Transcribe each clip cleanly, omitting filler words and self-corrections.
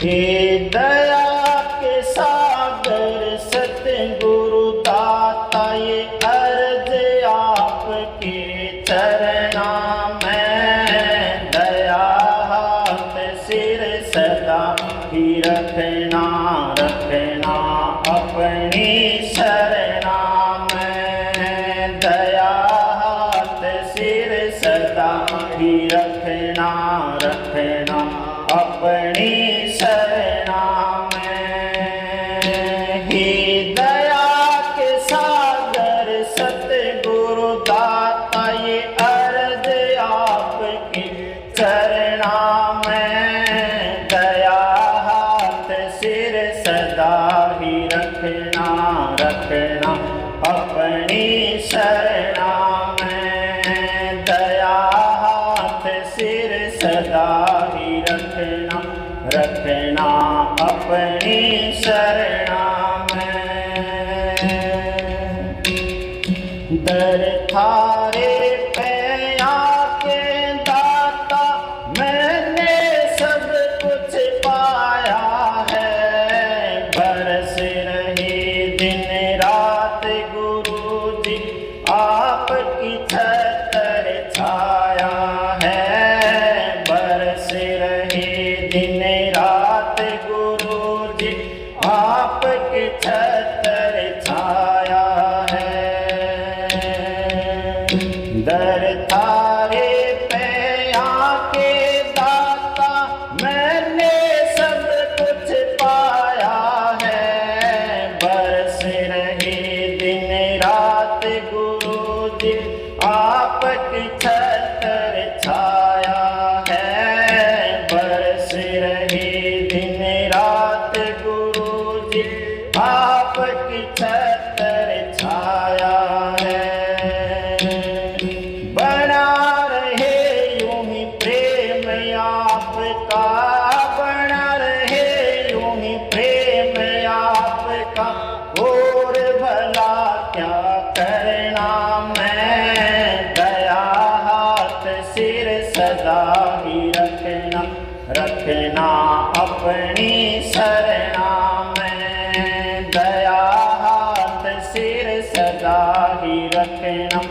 हे दया के सागर सतगुरु दाता, ये अर्ज आपके चरणा में। दया हाथ सिर सदा ही रखना, रखना अपनी शरणा में। दया हाथ सिर सदा ही रखना, रखना अपनी शरणा में। हे दया के सागर सतगुरु दाता, ये अर्ज आपके चरणा में। दया हाथ सिर सदा ही रखना, रखना अपनी शरणा में। दया हाथ सिर सदा ही रखना, रखना अपनी शरणा में। दर थारे पे आके दाता, मैंने सब कुछ पाया है। बरस रही दिन रात गुरु जी, आपकी छतर छाया है। बरस रही दिन रात गुरु जी, आपकी छतर छाया है। दर थारे पे आके दाता, मैंने सब कुछ पाया है। बरस रही दिन रात गुरु जी, आपकी छतर छाया है। बरस रही दिन रात गुरु जी, आपकी छतर छाया है। बना रहे यूं ही प्रेम आपका, बना रहे यूं ही प्रेम आपका। और भला क्या करना मैं, दया हाथ सिर सदा ही रखना, रखना अपनी शरणा में। दया हाथ सिर सदा ही रखना,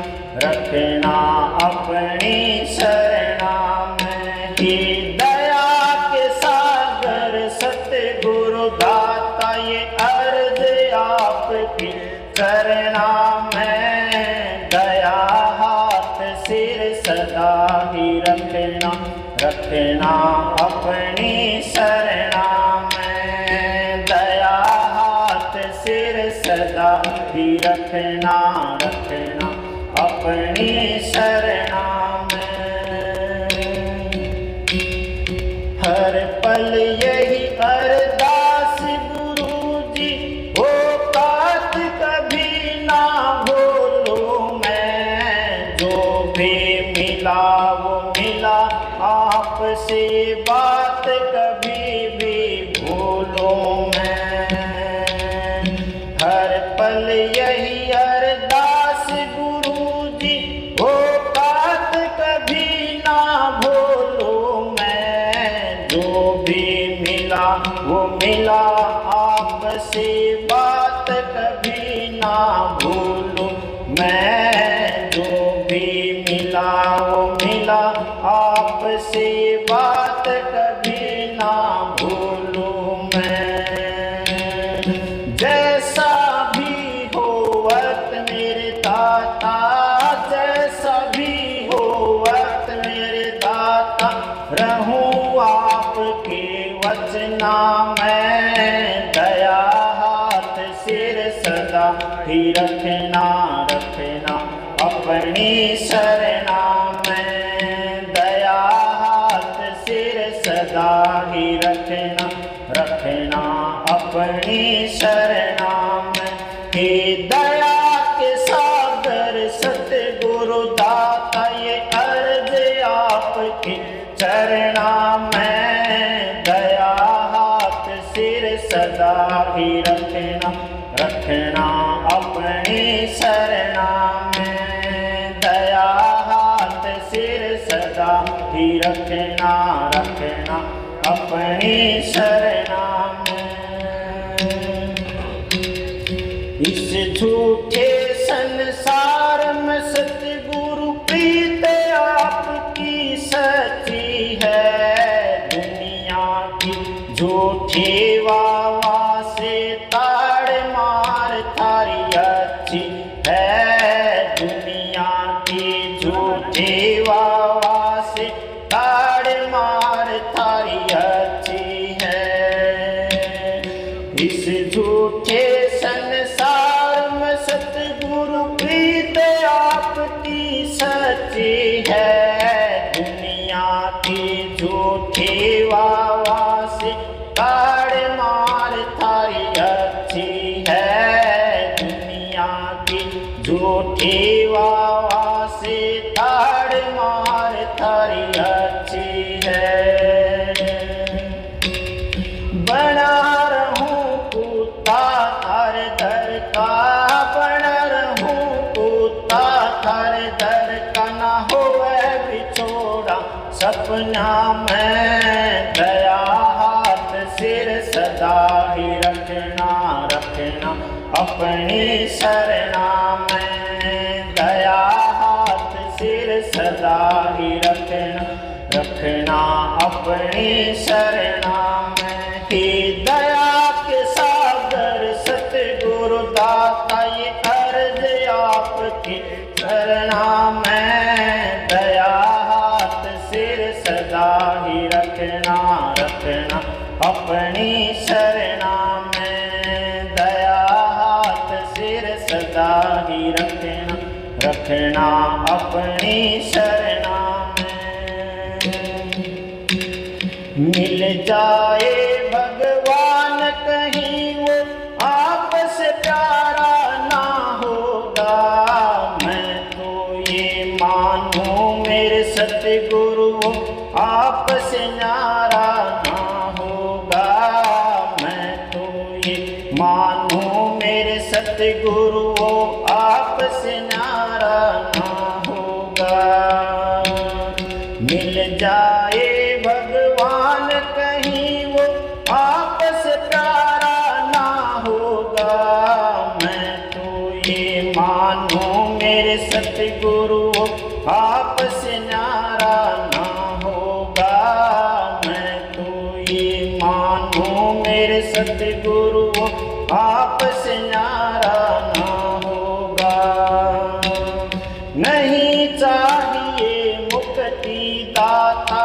रखना अपनी शरणा में। हे दया के सागर सतगुरु दाता, ये अर्ज आपके चरणा में। दया हाथ सिर सदा ही रखना, रखना अपनी शरणा में। दया हाथ सिर सदा ही रखना, रखना अपनी शरणा में। हर पल यही अरदास गुरु जी, हो बात कभी ना भूलूं मैं। जो भी मिला वो मिला आपसे, बात कभी भी भूलूं मैं। हर पल यही अरदास गुरु जी, वो बात कभी ना भूलूं मैं। जो भी मिला वो मिला आपसे, बात कभी ना भूलूं मैं। जो भी मिला वो मिला आपसे, बात कभी ना भूलूं मैं। जैसा भी हो वक्त मेरे दाता, जैसा भी हो वक्त मेरे दाता, रहूं आपके वचना में। दया हाथ सिर सदा ही रखना, रखना अपनी शरणा में। दया हाथ सिर सदा ही रखना, रखना अपनी शरणा में। हे दया के सागर सतगुरु दाता, ये अर्ज आपके चरणा में। दया हाथ सिर सदा ही रखना, रखना अपनी शरणा में। दया हाथ सिर सदा ही रखना, रखना अपनी शरणा में। इस झूठे संसार में सतगुरु प्रीत आपकी सच्ची है। दुनिया की झूठी वावा से ताड़ मार थारी अच्छी है। दुनिया की झूठी वावा से ताड़ मार थारी अच्छी है। इस झूठे संसार में सतगुरु प्रीत आपकी सच्ची है। दुनिया की झूठी वावा से ताड़ मार थारी अच्छी है। दुनिया की झूठी वावा से ताड़ मार थारी अच्छी है। बना रहूं कुत्ता थार दर का, बना रहूं कुत्ता थार दर का, ना होवे बिछोड़ा सपना में। दया हाथ सिर सदा ही रखना, रखना अपनी शरणा में। दया हाथ सिर सदा ही रखना, रखना अपनी शरणा में। कि दया के सागर सतगुरु दाता ये अर्ज आपकी शरणा में। दया हाथ सिर सदा ही रखना, रखना अपनी शरणा में। दया हाथ सिर सदा ही रखना, रखना अपनी शरणा में। मिल जाए भगवान कहीं वो आपस प्यारा ना होगा। मैं तो ये मानूं मेरे सतगुरु आपस न्यारा ना होगा। मैं तो ये मानूं मेरे सतगुरु आपस न्यारा ना होगा। मिल जाए भगवान कहीं वो आपस प्यारा ना होगा। मैं तो ये मानूं मेरे सतगुरु आपस न्यारा ना होगा। मैं तो ये मानूं मेरे सतगुरु आपस न्यारा ना होगा। नहीं चाहिए मुक्ति दाता,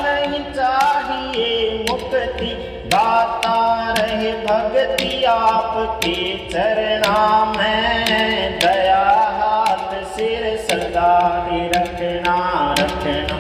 नहीं चाहिए मुक्ति दाता, रहे भक्ति आपके चरणा में। दया हाथ सिर सदा ही रखना, रखना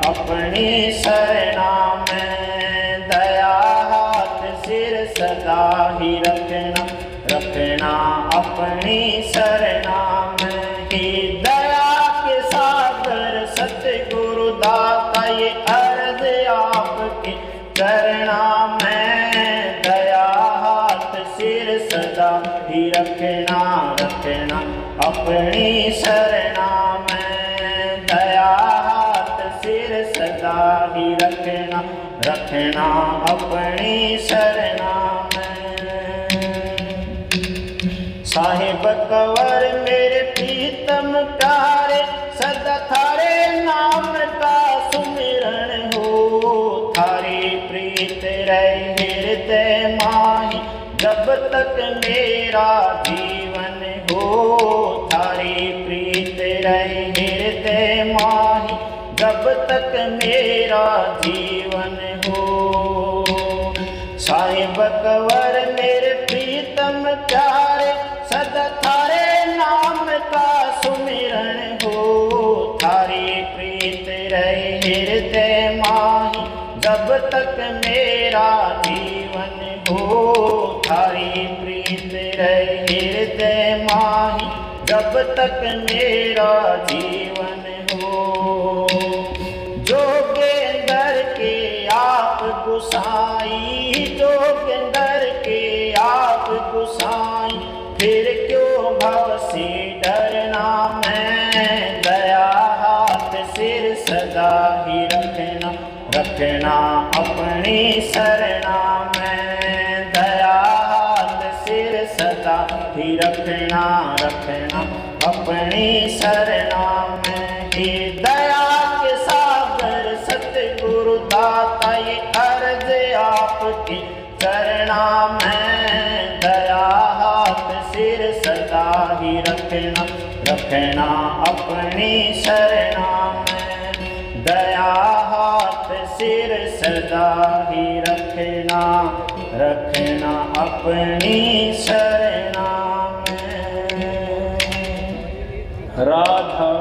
अपनी शरणा में। दया हाथ सिर सदा ही रखना, रखना अपनी शरणा में। कि दया के सागर सतगुरु दाता ये अर्ज आपके चरणा में। दया हाथ सिर सदा ही रखना, रखना अपनी शरणा में। दया हाथ सिर सदा ही रखना, रखना अपनी शरणा में। साहिब कंवर मेरे प्रीतम प्यारे, सदा थारे नाम का सुमिरन हो। थारी प्रीत रहे हृदय माही, जब तक मेरा जीवन हो। थारी प्रीत रहे हृदय माही, जब तक मेरा जीवन हो। साहिब कंवर मेरे प्रीतम प्यारे, सदा थारे नाम का सुमिरन हो। थारी प्रीत रहे हृदय माही, जब तक मेरा जीवन हो। थारी प्रीत रहे हृदय माही, जब तक मेरा जीवन हो। जोगेंद्र के आप गुसाई, जोगेंद्र के आप गुसाई, फिर क्यों भव से डरना मैं। दया हाथ सिर सदा ही रखना, रखना अपनी शरणा में। दया हाथ सिर सदा ही रखना रखना अपनी शरणा में। हे दया के सागर सतगुरु दाता ये अर्ज आपकी चरणा में। दया हाथ सिर सदा ही रखना रखना अपनी शरणा में। दया हाथ सिर सदा ही रखना रखना अपनी शरणा में। राधा